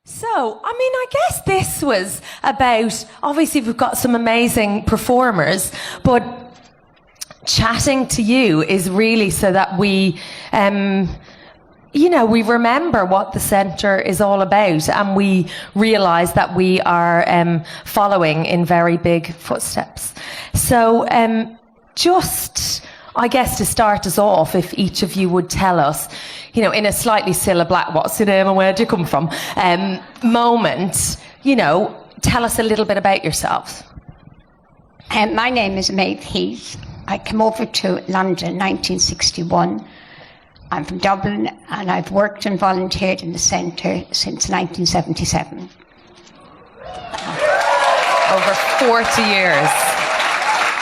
So, I mean, I guess this was about, obviously we've got some amazing performers, but chatting to you is really so that we, we remember what the centre is all about, and we realise that we are following in very big footsteps. So, I guess to start us off, if each of you would tell us, in a slightly Cilla Black, what's your name and where do you come from, moment, tell us a little bit about yourselves. My name is Maeve Heath. I came over to London in 1961. I'm from Dublin, and I've worked and volunteered in the centre since 1977. Over 40 years.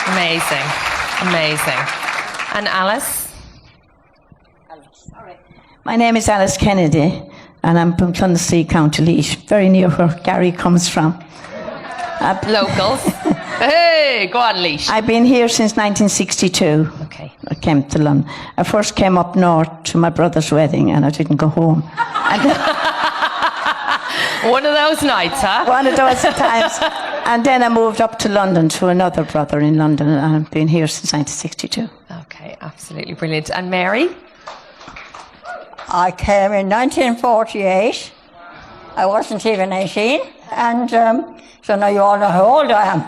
Amazing. And Alice? My name is Alice Kennedy, and I'm from Clonasea, County Laois, very near where Gary comes from. Locals. Hey, go on, Laois. I've been here since 1962. Okay. I came to London. I first came up north to my brother's wedding, and I didn't go home. One of those nights, huh? One of those times. And then I moved up to London to another brother in London, and I've been here since 1962. Okay, absolutely brilliant. And Mary? I came in 1948. I wasn't even 18, and so now you all know how old I am.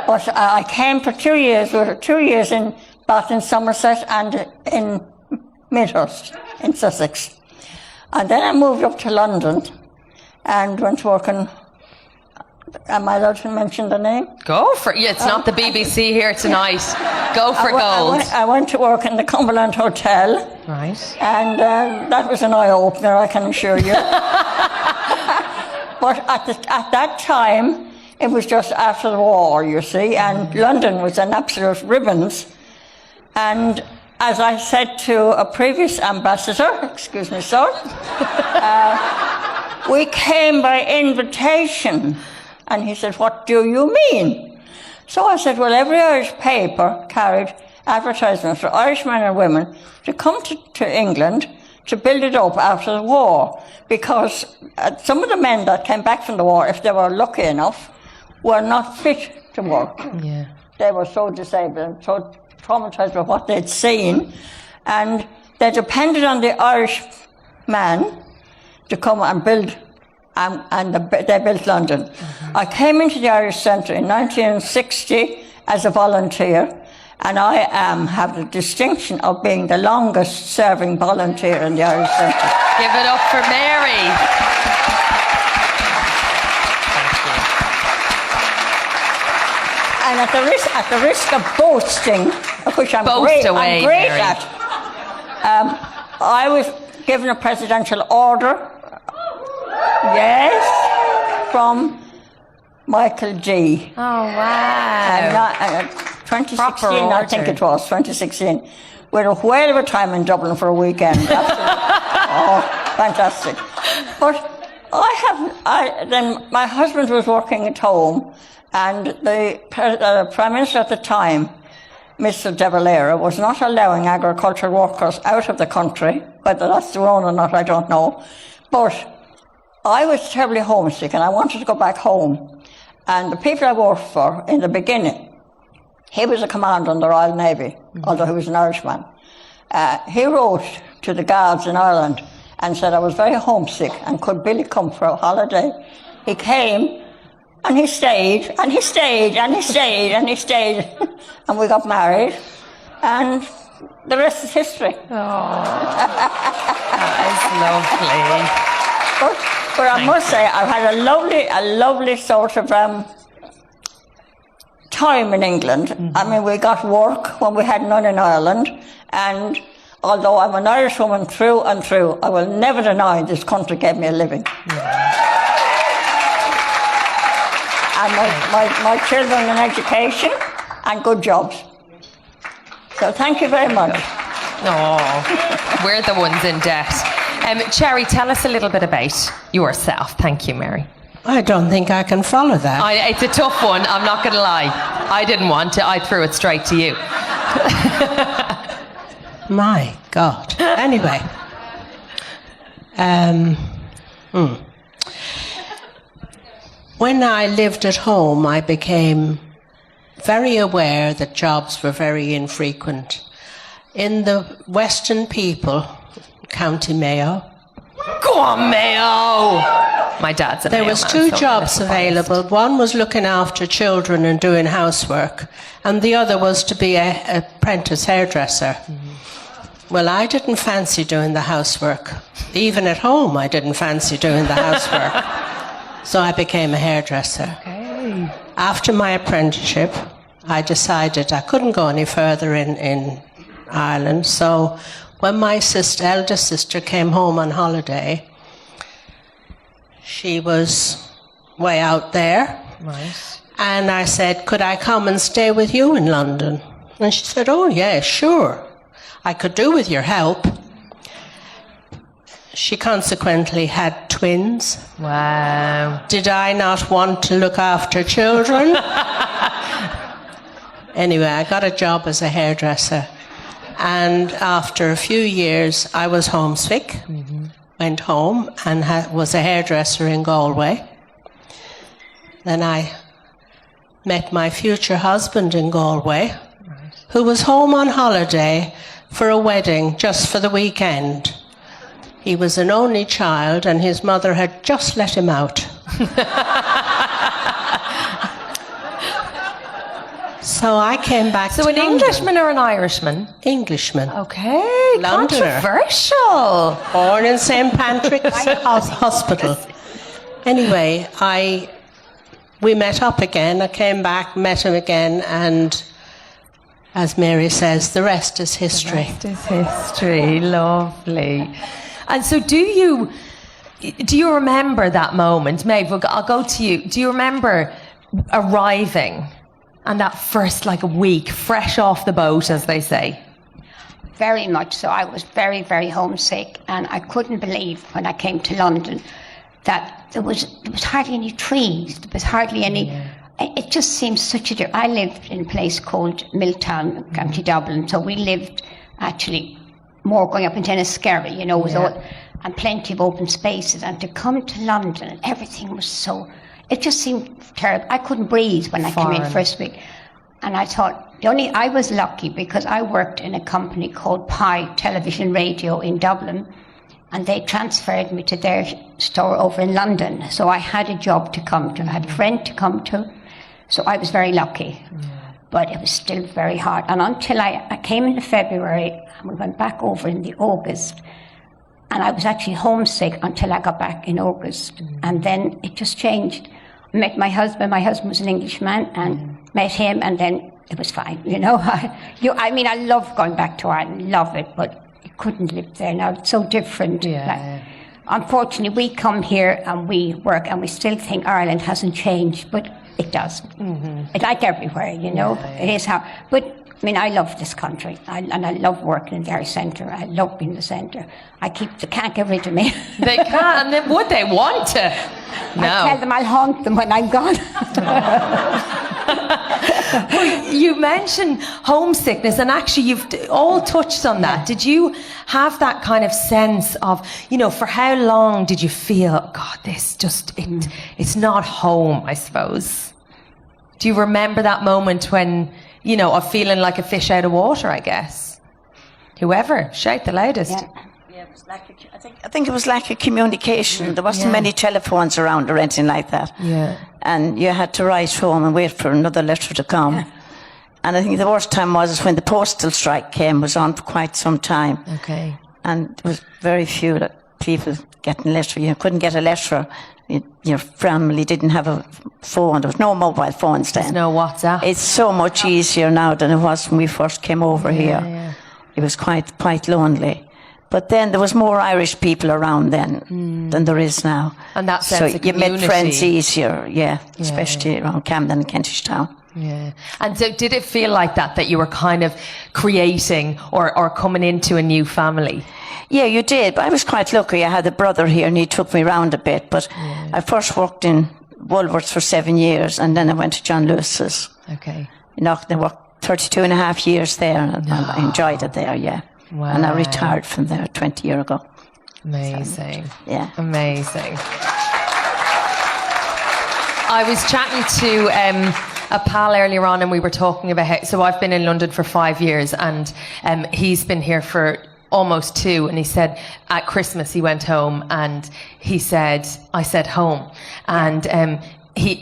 But I came for 2 years, in Bath in Somerset and in Midhurst in Sussex. And then I moved up to London and went working. Am I allowed to mention the name? Go for it. Yeah, it's not the BBC here tonight. Go for gold. I went to work in the Cumberland Hotel. Right. And that was an eye-opener, I can assure you. But at that time, it was just after the war, you see, and London was an absolute ribbons. And as I said to a previous ambassador, excuse me, sir, we came by invitation. And he said, what do you mean? So I said, well, every Irish paper carried advertisements for Irish men and women to come to England to build it up after the war. Because some of the men that came back from the war, if they were lucky enough, were not fit to work. Yeah. They were so disabled and so traumatized by what they'd seen. And they depended on the Irish man to come and build, and they built London. Mm-hmm. I came into the Irish Centre in 1960 as a volunteer, and I have the distinction of being the longest serving volunteer in the Irish Centre. Give it up for Mary. And at the risk of boasting, which I'm Boast great Mary. at, I was given a presidential order. Yes, from Michael G. Oh, wow. 2016, I think it was, 2016. We had a whale of a time in Dublin for a weekend. Oh, fantastic. But then my husband was working at home, and the Prime Minister at the time, Mr. De Valera, was not allowing agricultural workers out of the country. Whether that's the wrong or not, I don't know. But I was terribly homesick, and I wanted to go back home. And the people I worked for in the beginning, he was a commander in the Royal Navy, although he was an Irishman. He wrote to the guards in Ireland and said I was very homesick and could Billy come for a holiday. He came, and he stayed, and he stayed, and he stayed, and he stayed. And we got married, and the rest is history. Oh, that is lovely. But I must say, I've had a lovely sort of time in England. Mm-hmm. I mean, we got work when we had none in Ireland, and although I'm an Irish woman through and through, I will never deny this country gave me a living. And my children in education and good jobs. So thank you very much. Oh, we're the ones in debt. Cherry, tell us a little bit about yourself. Thank you, Mary. I don't think I can follow that. It's a tough one, I'm not going to lie. I didn't want to, I threw it straight to you. My God. Anyway, When I lived at home, I became very aware that jobs were very infrequent. In the Western people, County Mayo, Go on, Mayo! My dad's a there Mayo was man, two so jobs I'm biased. available. One was looking after children and doing housework, and the other was to be an apprentice hairdresser. Well, I didn't fancy doing the housework. Even at home, I didn't fancy doing the housework. So I became a hairdresser. Okay. After my apprenticeship, I decided I couldn't go any further in Ireland. So when my eldest sister came home on holiday, she was way out there. Right. And I said, could I come and stay with you in London? And she said, oh, yeah, sure. I could do with your help. She consequently had twins. Wow. Did I not want to look after children? Anyway, I got a job as a hairdresser. And after a few years, I was homesick, went home and was a hairdresser in Galway. Then I met my future husband in Galway, who was home on holiday for a wedding just for the weekend. He was an only child and his mother had just let him out. So I came back So to an London. Englishman or an Irishman? Englishman. Okay, Londoner. controversial. Born in St Patrick's Hospital. Anyway, we met up again. I came back, met him again, and as Mary says, the rest is history. The rest is history. Lovely. And so do you remember that moment? Maeve, I'll go to you. Do you remember arriving and that first week, fresh off the boat, as they say? Very much so. I was very, very homesick, and I couldn't believe when I came to London that there was hardly any trees. There was hardly any. It just seems such a. I lived in a place called Milltown, County Dublin, so we lived actually more going up into Enniskerry, you know, with all, and plenty of open spaces. And to come to London, everything was so. It just seemed terrible. I couldn't breathe when I came in first week. And I thought, I was lucky because I worked in a company called Pi Television Radio in Dublin, and they transferred me to their store over in London. So I had a job to come to. I had a friend to come to. So I was very lucky. But it was still very hard. And until I came in February, and we went back over in the August, and I was actually homesick until I got back in August. And then it just changed. I met my husband. My husband was an Englishman, and met him, and then it was fine, you know. I mean, I love going back to Ireland, love it, but you couldn't live there now. It's so different. Unfortunately, we come here and we work, and we still think Ireland hasn't changed, but it does. It's like everywhere, you know. It is how. But I mean, I love this country, and I love working in the area centre. I love being in the centre. They can't get rid of me. They can't, and then would they want to? No. I tell them I'll haunt them when I'm gone. You mentioned homesickness, and actually you've all touched on that. Did you have that kind of sense of, for how long did you feel, God, this just, it's not home, I suppose? Do you remember that moment when, of feeling like a fish out of water, I guess? Whoever, shout the loudest. Yeah, it was I think it was lack of communication. There wasn't many telephones around or anything like that. Yeah. And you had to write home and wait for another letter to come. Yeah. And I think the worst time was when the postal strike came. It was on for quite some time. Okay. And there was very few people getting letters. You couldn't get a letter. Your family didn't have a phone. There was no mobile phones then. There's no WhatsApp. It's so much easier now than it was when we first came over here. Yeah. It was quite lonely. But then there was more Irish people around then than there is now. And that sense of you community. met friends easier, especially around Camden and Kentish Town. Yeah. And so did it feel like that you were kind of creating or coming into a new family? Yeah, you did. But I was quite lucky. I had a brother here and he took me around a bit. But I first worked in Woolworths for 7 years and then I went to John Lewis's. Okay. I worked 32 and a half years there and I enjoyed it there, yeah. Wow. And I retired from there 20 years ago. Amazing. Yeah. Amazing. I was chatting to a pal earlier on, and we were talking about how, so I've been in London for 5 years, and he's been here for almost 2, and he said at Christmas he went home, and he said, I said home, and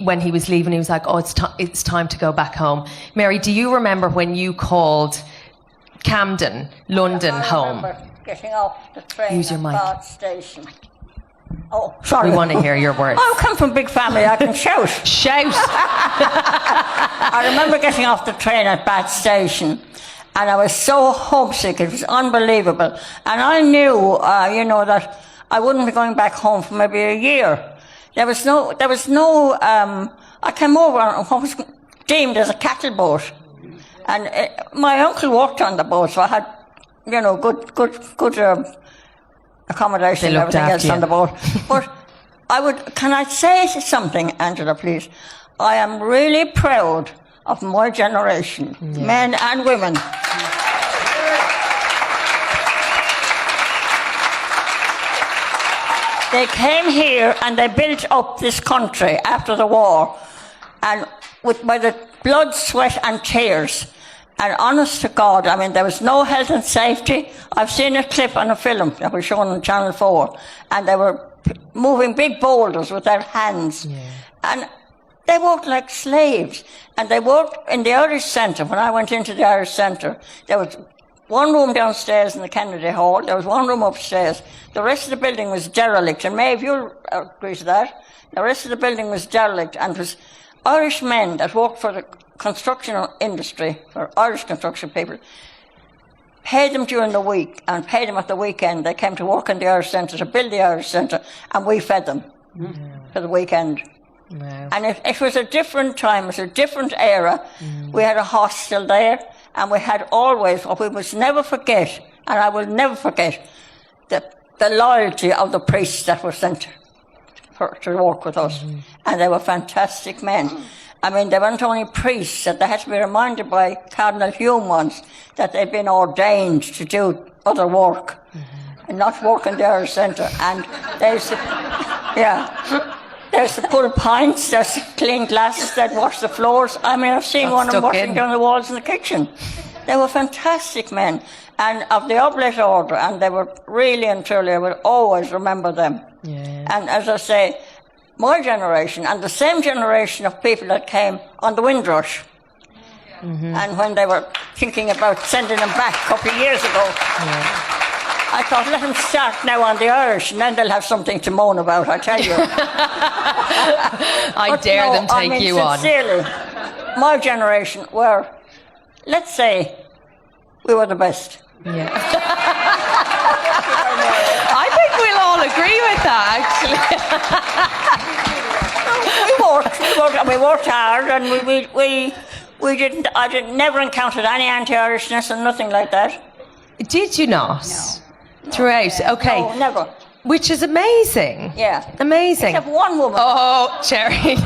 when he was leaving, he was like, oh, it's time to go back home. Mary, do you remember when you called Camden, London, home? I remember getting off the train Use your at mic. Bath Station. Oh, sorry. We want to hear your words. I come from a big family, I can shout. Shout! I remember getting off the train at Bath Station, and I was so homesick, it was unbelievable. And I knew, that I wouldn't be going back home for maybe a year. There was no, I came over on what was deemed as a cattle boat. And my uncle worked on the boat, so I had, good accommodation and everything else on the boat. But can I say something, Angela, please? I am really proud of my generation, men and women. They came here and they built up this country after the war, and by the blood, sweat and tears. And honest to God, there was no health and safety. I've seen a clip on a film that was shown on Channel 4, and they were moving big boulders with their hands. Yeah. And they worked like slaves. And they worked in the Irish Centre. When I went into the Irish Centre, there was one room downstairs in the Kennedy Hall, there was one room upstairs. The rest of the building was derelict, and Maeve, you'll agree to that. The rest of the building was derelict, and it was Irish men that worked for the construction industry, for Irish construction people, paid them during the week and paid them at the weekend. They came to work in the Irish Centre, to build the Irish Centre, and we fed them for the weekend. Wow. And it was a different time, it was a different era. We had a hostel there, and we had always, what we must never forget, and I will never forget, the loyalty of the priests that were sent to work with us. And they were fantastic men. They weren't only priests, that they had to be reminded by Cardinal Hume once that they'd been ordained to do other work and not work in the Irish Centre. And they used to, they used to pull pints, they used to clean glasses, they'd wash the floors. I've seen one of them washing down the walls in the kitchen. They were fantastic men, and of the Oblate Order, and they were really and truly, I will always remember them. Yeah. And as I say, my generation and the same generation of people that came on the Windrush, and when they were thinking about sending them back a couple of years ago, I thought, let them start now on the Irish, and then they'll have something to moan about, I tell you. I dare them take you on. Sincerely, my generation were, let's say, we were the best. Yeah. I think we'll all agree with that, actually. we worked hard, and I never encountered any anti-Irishness and nothing like that. Did you not? No. Throughout? Okay. No, never. Which is amazing. Yeah. Amazing. Except one woman. Oh, Cherry.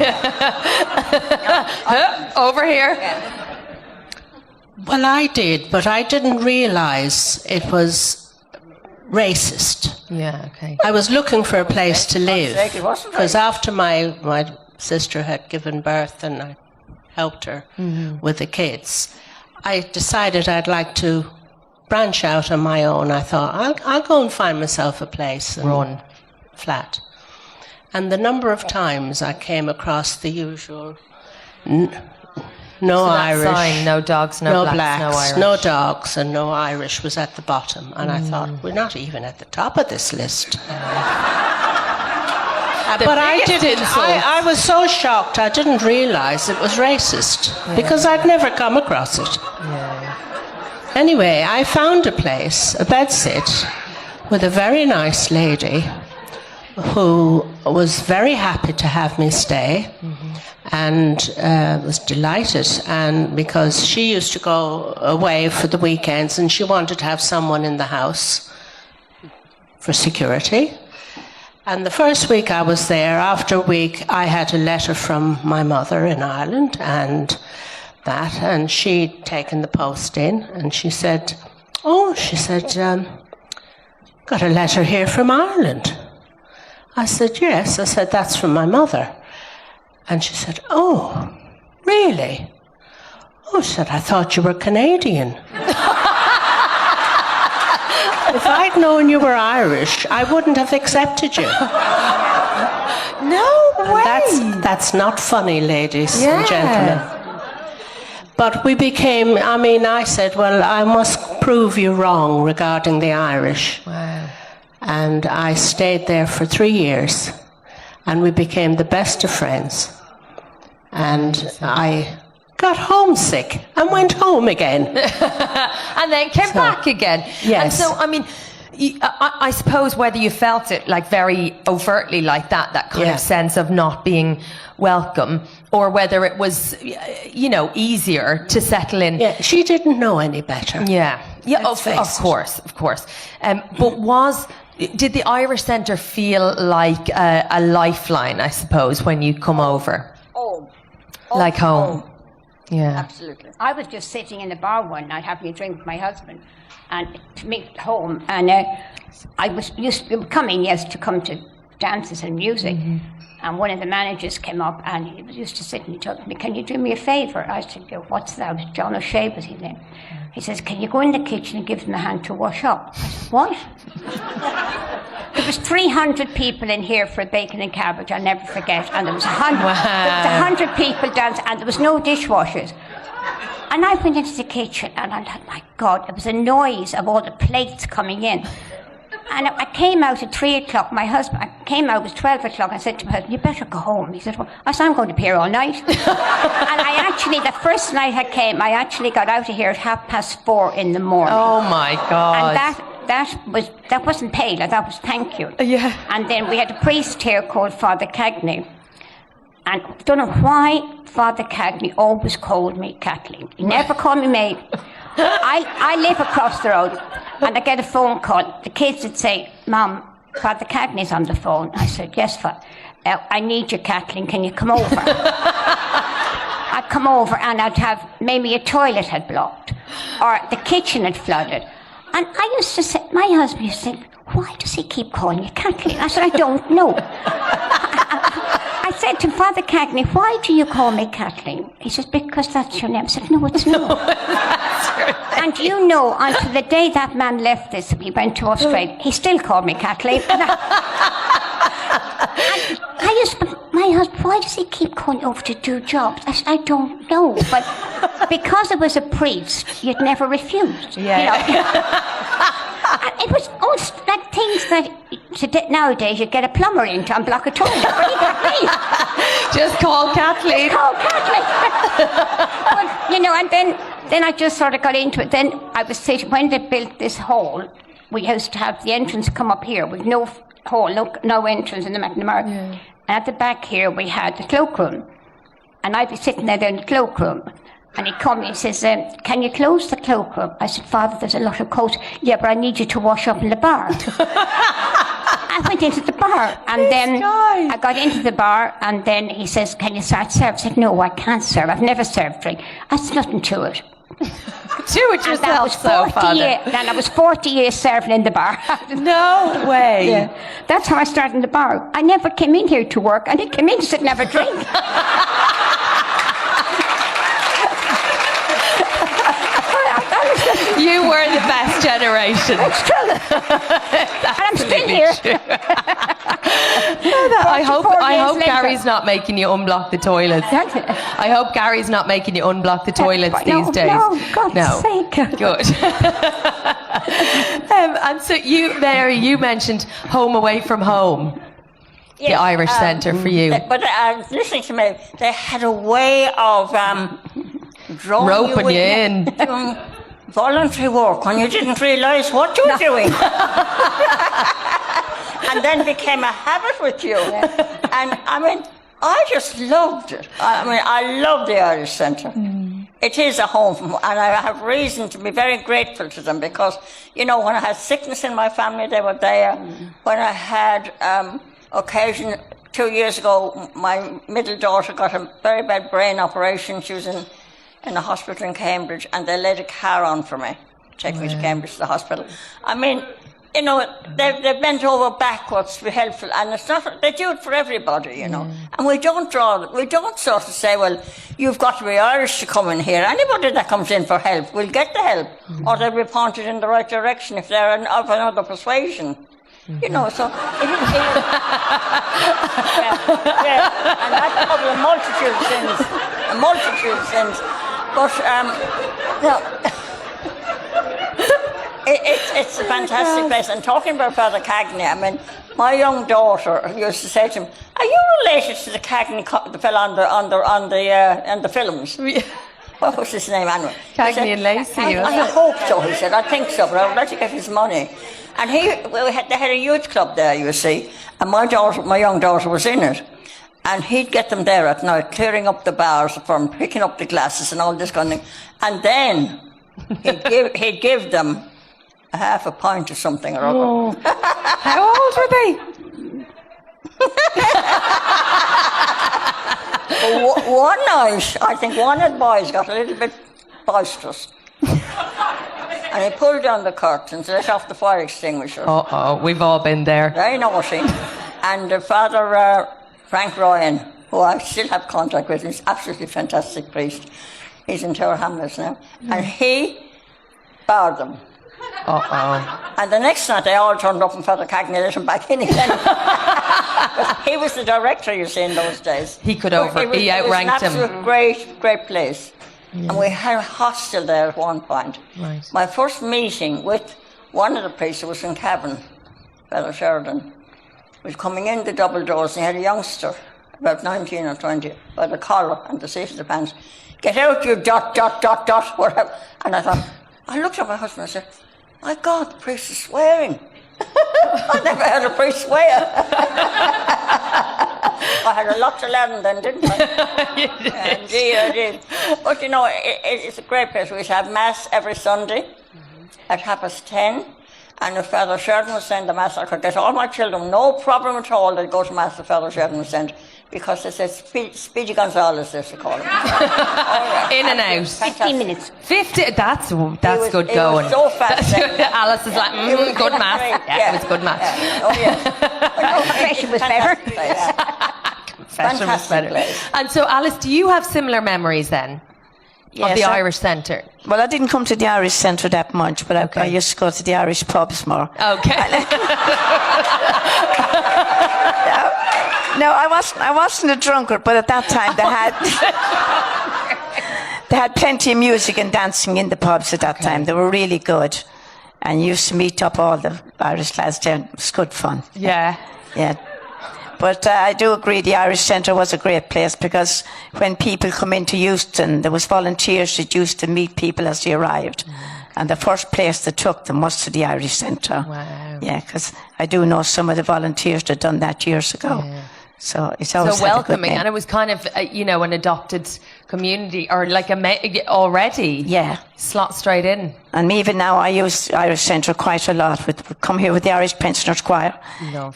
Over here. Yeah. Well, I did, but I didn't realise it was racist. Yeah, okay. I was looking for a place to live, It wasn't because after my sister had given birth and I helped her with the kids, I decided I'd like to branch out on my own. I thought, I'll go and find myself a place and run flat. And the number of times I came across the usual no Irish, sign, no dogs, no blacks, blacks, no Irish. no dogs, and no Irish was at the bottom. And I thought, we're not even at the top of this list. But I didn't. I was so shocked. I didn't realise it was racist because I'd never come across it. Yeah. Anyway, I found a place, a bedsit, with a very nice lady who was very happy to have me stay. And was delighted, and because she used to go away for the weekends and she wanted to have someone in the house for security. And the first week I was there, after a week I had a letter from my mother in Ireland and she'd taken the post in, and she said, got a letter here from Ireland. I said, yes. I said, that's from my mother. And she said, oh, really? Oh, she said, I thought you were Canadian. If I'd known you were Irish, I wouldn't have accepted you. No way. That's not funny, ladies Yeah. and gentlemen. But we became, I said, well, I must prove you wrong regarding the Irish. Wow. And I stayed there for 3 years, and we became the best of friends. And I got homesick and went home again. And then came back again. Yes. And so, I suppose whether you felt it like very overtly like that kind Yeah. of sense of not being welcome, or whether it was, easier to settle in. Yeah, she didn't know any better. Yeah, Let's face of it. course. But did the Irish Centre feel like a lifeline, I suppose, when you come over? Like home. Yeah. Absolutely. I was just sitting in the bar one night having a drink with my husband and to meet home, and I was used to coming to come to dances and music. And one of the managers came up and he was used to sit and he told me, can you do me a favour? I said, what's that? John O'Shea was his name. He says, can you go in the kitchen and give them a hand to wash up? I said, what? There was 300 people in here for a bacon and cabbage, I'll never forget. And there was 100 people dancing, and there was no dishwashers. And I went into the kitchen, and I thought, my God, it was a noise of all the plates coming in. And I came out at 3 o'clock. I came out, it was 12 o'clock. I said to my husband, you better go home. He said, well, I said, I'm going to be here all night. And the first night I came, I actually got out of here at 4:30 in the morning. Oh my God. And that wasn't Fhéile, that was thank you. Yeah. And then we had a priest here called Father Cagney. And I don't know why Father Cagney always called me Kathleen. He never called me Maid. I live across the road, and I get a phone call. The kids would say, Mum, Father Cagney's on the phone. I said, yes, Father. I need you, Kathleen. Can you come over? I'd come over, and I'd have maybe a toilet had blocked, or the kitchen had flooded. And I used to say, my husband used to say, why does he keep calling you Kathleen? I said, I don't know. I said to Father Cagney, why do you call me Kathleen? He says, because that's your name. I said, no, it's not. And until the day that man left this, he went to Australia, he still called me Kathleen. My husband, why does he keep going over to do jobs? I said, I don't know. But because it was a priest, you'd never refused. Yeah. And it was all like things that nowadays you'd get a plumber in to unblock a toilet. But he got me. Just call Kathleen. Call Kathleen. But, and then I just sort of got into it. Then I was sitting, when they built this hall, we used to have the entrance come up here with no hall, no entrance in the McNamara. Yeah. And at the back here we had the cloakroom. And I'd be sitting there in the cloakroom. And he called me and says, can you close the cloakroom? I said, Father, there's a lot of coats. Yeah, but I need you to wash up in the bar. I went into the bar, and then I got into the bar, and then he says, can you start serving? I said, no, I can't serve. I've never served drink. That's nothing to it. Do it yourself, Father. Then I was 40 years serving in the bar. No way. Yeah. That's how I started in the bar. I never came in here to work. I didn't come in to sit and have a drink. You were the best generation. It's true. And I'm still here. I hope later. Gary's not making you unblock the toilets. I hope Gary's not making you unblock the toilets these days. No, God's sake. Good. And so Mary, you mentioned home away from home. Yes, the Irish Centre for you. But listening to me, they had a way of drawing roping you in. Doing voluntary work when you didn't realise what you were doing. And then became a habit with you. And I just loved it. I love the Irish Centre. It is a home, and I have reason to be very grateful to them because, when I had sickness in my family, they were there. When I had occasion 2 years ago, my middle daughter got a very bad brain operation. She was in a hospital in Cambridge, and they laid a car on for me, take me to Cambridge to the hospital. you know, they bent over backwards to be helpful, and it's not. They do it for everybody, you know. And we don't sort of say, well, you've got to be Irish to come in here. Anybody that comes in for help will get the help, or they'll be pointed in the right direction if they're of another persuasion. You know, so it is and that covers a multitude of sins, But no, it's a fantastic place. And talking about Father Cagney, I mean, my young daughter used to say to him, "Are you related to the Cagney, the fella on the films?" What was his name, anyway? Cagney and Lacey. I hope so, he said. I think so, but I would like to get his money. And they had a youth club there, you see, and my young daughter was in it. And he'd get them there at night, clearing up the bars from picking up the glasses and all this kind of thing. And then he'd give them a half a pint or something or other. Oh. How old were they? One night, I think one of the boys got a little bit boisterous. And he pulled down the curtains, let off the fire extinguisher. Uh-oh, we've all been there. Very naughty. And Father Frank Ryan, who I still have contact with, he's absolutely fantastic priest. He's in Tower Hamlets now. And he barred them. Uh-oh. And the next night they all turned up and Father Cagney let him back in again. But he was the director, you see, in those days. He outranked him. It was an absolute great place. Yeah. And we had a hostel there at one point. Right. My first meeting with one of the priests was in Cavan, Father Sheridan. He was coming in the double doors and he had a youngster, about 19 or 20, by the collar and the seat of the pants. "Get out, you ... whatever." And I thought, I looked at my husband and I said, "My God, the priest is swearing." I never heard a priest swear. I had a lot to learn then, didn't I? Indeed, I did. But you know, it's a great place. We used to have Mass every Sunday at 10:30. And if Father Sheridan was saying the Mass, I could get all my children, no problem at all, they'd go to Mass if Father Sheridan was sent. Because they said Speedy Gonzales, they used to call him. In and out. 15 minutes. 50, that's good going. It was so fast. Alice is like, good math. Yeah, it was good math. Yeah. Oh, yeah. Confession was better. Confession was better. And so, Alice, do you have similar memories then? Yes, of the Irish Centre? Well, I didn't come to the Irish Centre that much, but I used to go to the Irish pubs more. Okay. No, I wasn't a drunkard, but at that time they had plenty of music and dancing in the pubs at that time. They were really good, and used to meet up all the Irish lads there. It was good fun. Yeah. Yeah. But I do agree the Irish Centre was a great place, because when people come into Euston, there was volunteers that used to meet people as they arrived. And the first place they took them was to the Irish Centre. Wow. Yeah, because I do know some of the volunteers that done that years ago. Yeah. So it's always so welcoming, and it was kind of an adopted community, or like already. Yeah, slot straight in. And even now, I use Irish Centre quite a lot. We come here with the Irish Pensioners Choir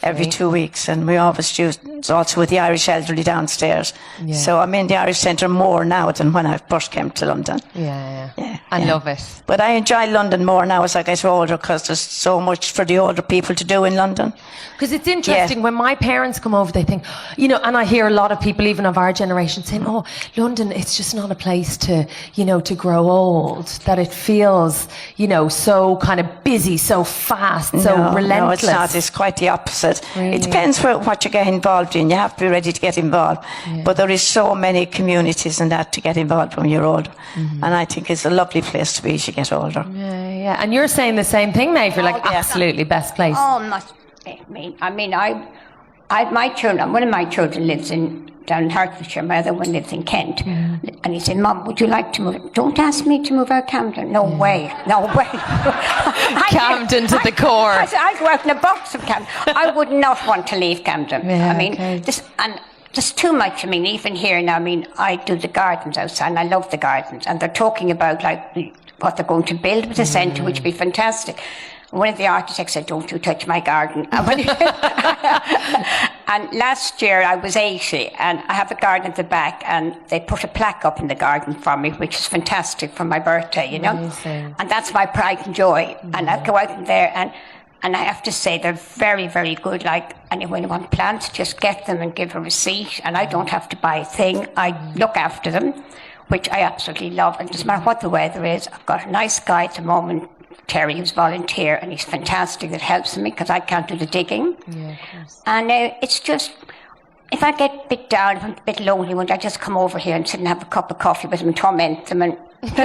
every 2 weeks, and we always use also with the Irish elderly downstairs. Yeah. So I'm in the Irish Centre more now than when I first came to London. Yeah. I love it. But I enjoy London more now as I get older, because there's so much for the older people to do in London. Because it's interesting, when my parents come over, they think, and I hear a lot of people, even of our generation, saying, "Oh, London, it's just not a place to, to grow old, that it feels, so kind of busy, so fast, so relentless." No, it's not. It's quite the opposite. Really? It depends what you get involved in. You have to be ready to get involved. Yeah. But there is so many communities in that to get involved when you're older. Mm-hmm. And I think it's a lovely place to be as you get older. Yeah. And you're saying the same thing, Maeve. You're like, absolutely best place. Oh, my children, one of my children lives down in Hertfordshire, my other one lives in Kent. Yeah. And he said, "Mum, would you like to move?" "Don't ask me to move out Camden." No way. Camden to the core. I grew out in a box of Camden. I would not want to leave Camden. Yeah, just too much. Even here now, I do the gardens outside, and I love the gardens. And they're talking about what they're going to build with the centre, which would be fantastic. One of the architects said, "Don't you touch my garden." And last year I was 80, and I have a garden at the back, and they put a plaque up in the garden for me, which is fantastic for my birthday, Amazing. And that's my pride and joy. And I go out in there, and And I have to say, they're very, very good. Like, anyone who wants plants, just get them and give a receipt. And I don't have to buy a thing. I look after them, which I absolutely love. And it doesn't matter what the weather is. I've got a nice guy at the moment, Terry, who's volunteer, and he's fantastic. That helps me because I can't do the digging. Yeah, of course. And it's just, if I get a bit down, if I'm a bit lonely, one day I just come over here and sit and have a cup of coffee with them and torment them. And and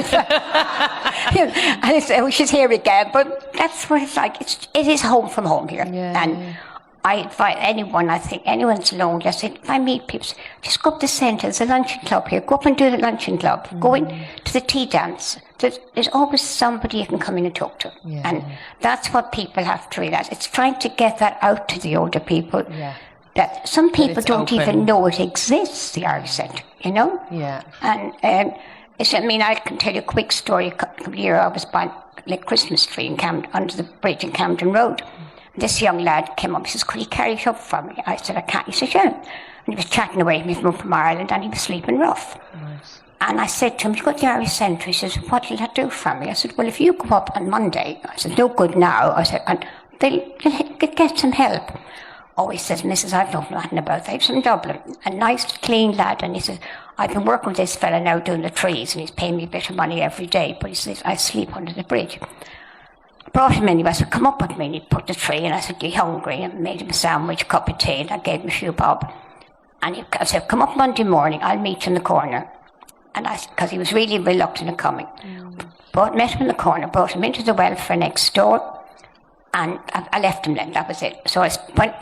it's, oh, she's here again. But that's what it's like. It is home from home here. Yeah, and I invite anyone, I think, anyone's lonely, I say, if I meet people, just go up the centre, there's a luncheon club here, go up and do the luncheon club, go in to the tea dance. There's always somebody you can come in and talk to. Yeah. And that's what people have to realise. It's trying to get that out to the older people. Yeah. That some people it's don't open. even know it exists, the Irish Centre, you know? Yeah. And I can tell you a quick story. A couple of years I was buying a Christmas tree in under the bridge in Camden Road. This young lad came up, he says, could you carry it up for me? I said, I can't. He said, yeah. And he was chatting away to me from Ireland, and he was sleeping rough. Nice. And I said to him, you got the Irish Centre? He says, what will that do for me? I said, well, if you go up on Monday, I said, no good now. I said, and they'll get some help. Oh, he says, Mrs. I've known nothing about that. He's from Dublin, a nice, clean lad. And he says, I've been working with this fella now doing the trees, and he's paying me a bit of money every day. But he says, I sleep under the bridge. I brought him in, I said, come up with me. And he put the tree, and I said, are you hungry? And made him a sandwich, cup of tea, and I gave him a few bob. And I said, come up Monday morning, I'll meet you in the corner. And because he was really reluctant in coming. Met him in the corner, brought him into the welfare next door, and I left him then, that was it. So a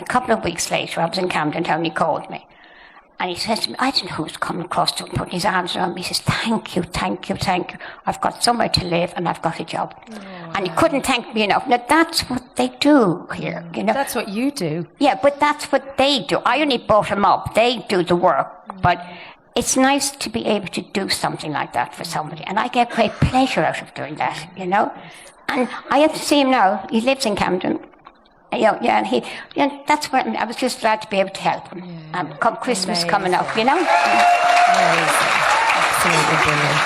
couple of weeks later, I was in Camden Town, he called me. And he says to me, I didn't know who was coming across to him, putting his arms around me. He says, thank you, thank you, thank you. I've got somewhere to live and I've got a job. And he couldn't thank me enough. Now, that's what they do here, you know. That's what you do. Yeah, but that's what they do. I only brought him up. They do the work. But it's nice to be able to do something like that for somebody. And I get great pleasure out of doing that, you know. And I have to see him now. He lives in Camden. And that's where I was just glad to be able to help him. Come Christmas coming up, you know. Amazing. Absolutely brilliant.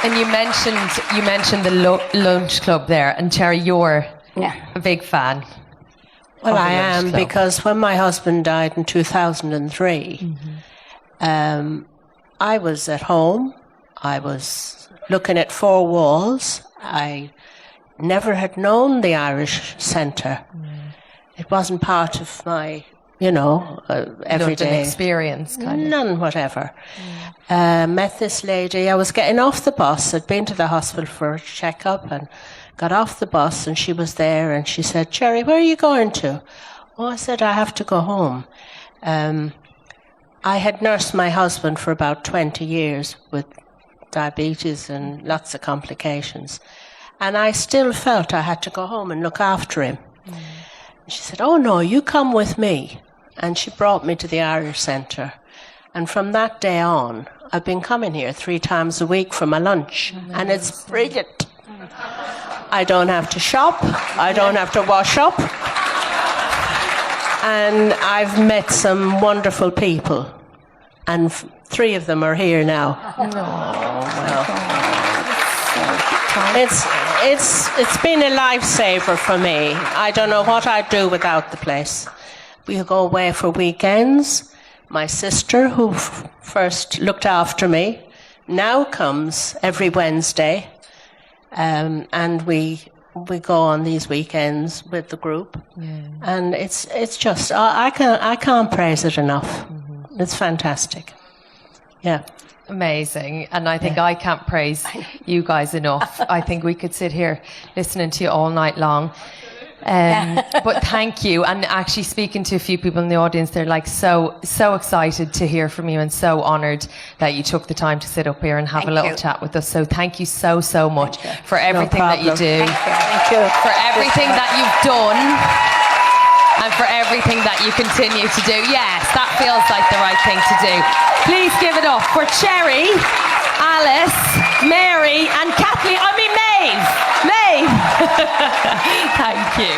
And you mentioned the lunch club there, and Terry, you're a big fan. Well, of the I lunch am, club. because when my husband died in 2003, I was at home. I was looking at four walls. I never had known the Irish Centre. It wasn't part of my, London everyday experience, kind of. None whatever. Met this lady. I was getting off the bus. I'd been to the hospital for a checkup and got off the bus, and she was there, and she said, Cherry, where are you going to? Oh, I said, I have to go home. I had nursed my husband for about 20 years with diabetes and lots of complications. And I still felt I had to go home and look after him. She said, oh no, you come with me. And she brought me to the Irish Centre. And from that day on, I've been coming here 3 times a week for my lunch. And it's brilliant. I don't have to shop. I don't have to wash up. And I've met some wonderful people. And 3 of them are here now. It's been a lifesaver for me. I don't know what I'd do without the place. We go away for weekends. My sister, who first looked after me, now comes every Wednesday, and we go on these weekends with the group. And it's just I can't praise it enough. It's fantastic. Yeah. Amazing. And I think I can't praise you guys enough. I think we could sit here listening to you all night long. But thank you. And actually speaking to a few people in the audience, they're like so excited to hear from you and so honoured that you took the time to sit up here and have a little chat with us. So thank you so much for everything that you do. Thank you. For everything that you've done. And for everything that you continue to do. Yes, that feels like the right thing to do. Please give it up for Cherry, Alice, Mary, and Kathleen. Maeve. Maeve. Thank you.